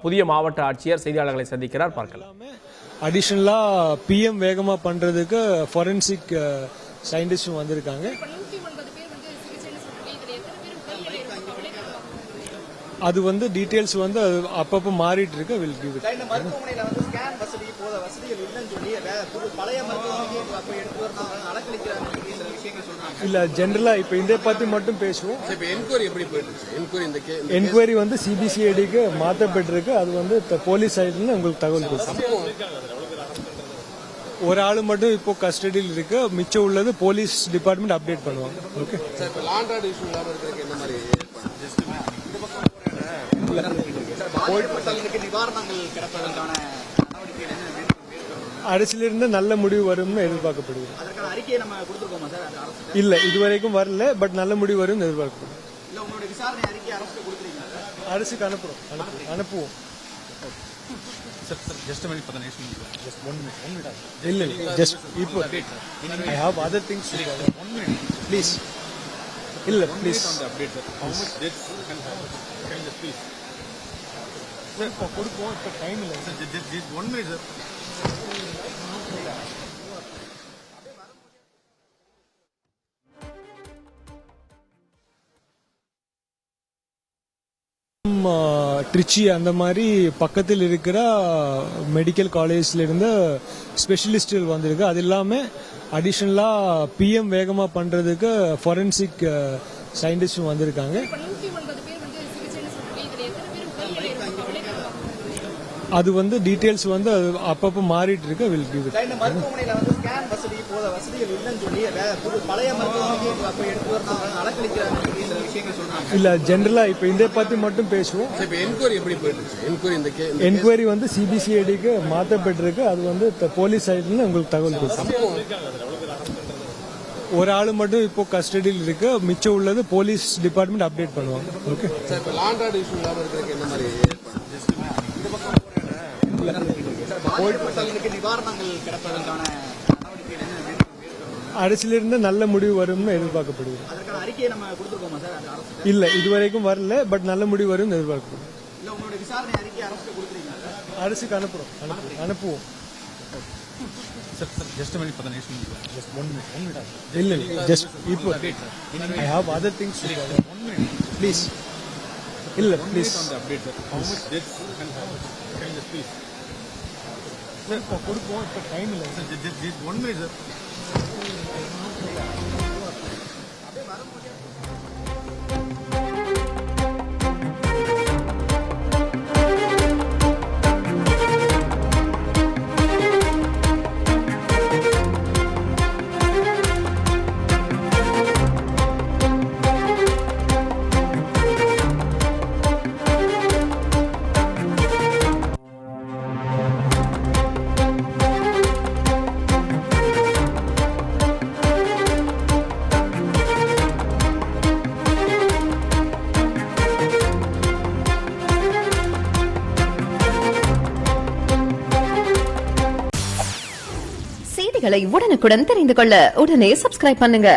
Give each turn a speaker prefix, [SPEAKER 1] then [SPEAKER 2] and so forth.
[SPEAKER 1] புதிய மாவட்ட ஆட்சியர் செய்தியாளர்களை சந்திக்கிறார், பார்க்கலாம்.
[SPEAKER 2] அடிஷனலா பிஎம் வேகமா பண்றதுக்கு ஃபாரன்சிக் சயின்டிஸ்டும் வந்திருக்காங்க. அது வந்து டீடைல்ஸ் வந்து அப்பப்போ மாறிட்டு இருக்கு. இல்ல ஜெனரலா இப்ப இதை பத்தி மட்டும் பேசுவோம். என்கொயரி வந்து சிபிசிஐடிக்கு மாற்றப்பட்டிருக்கு. அது வந்து போலீஸ் சைடுல உங்களுக்கு தகவல் கொடுக்கும். ஒரு ஆளு மட்டும் இப்போ கஸ்டடியில் இருக்கு. மிச்சம் உள்ளது போலீஸ் டிபார்ட்மெண்ட் அப்டேட் பண்ணுவாங்க. ஓகே. அரசிலிருந்து நல்ல முடிவு வரும்னு எதிர்பார்க்கப்படுது. இல்ல இதுவரைக்கும் வரல, பட் நல்ல முடிவு வரும் எதிர்பார்க்கப்படுது. அரசுக்கு அனுப்புவோம். இல்ல ஜஸ்ட் இப்போ I have other things. Please இல்ல ப்ளீஸ் கொடுப்போம். இப்போ டைம் இல்லை. ட்ரிச்சி அந்த மாதிரி பக்கத்தில் இருக்கிற மெடிக்கல் காலேஜ்ல இருந்து ஸ்பெஷலிஸ்ட்கள் வந்திருக்கு. அது இல்லாம அடிஷனலா பிஎம் வேகமா பண்றதுக்கு ஃபாரன்சிக் சயின்டிஸ்டும் வந்திருக்காங்க. அது வந்து டீடைல்ஸ் வந்து அப்பப்போ மாறிட்டு இருக்கு. இல்ல ஜெனரலா இப்ப இதை பத்தி மட்டும் பேசுவோம். என்கொயரி வந்து சிபிசிஐடிக்கு மாற்றப்பட்டிருக்கு. அது வந்து போலீஸ் சைடுல உங்களுக்கு தகவல் கொடுக்கும். ஒரு ஆளு மட்டும் இப்போ கஸ்டடியில் இருக்கு. மிச்சம் உள்ளது போலீஸ் டிபார்ட்மெண்ட் அப்டேட் பண்ணுவாங்க. ஓகே. அரசிலிருந்து நல்ல முடிவு வரும்னு எதிர்பார்க்கப்படுது. இல்ல இதுவரைக்கும் வரல, பட் நல்ல முடிவு வரும் எதிர்பார்க்கப்படுது. அரசுக்கு அனுப்புவோம். இல்ல ஜஸ்ட் இப்போ I have other things. Please இல்ல ப்ளீஸ் கொடுப்போம். இப்போ டைம் இல்லை.
[SPEAKER 3] செய்திகளை உடனுக்குடன் தெரிந்து கொள்ள உடனே சப்ஸ்கிரைப் பண்ணுங்க.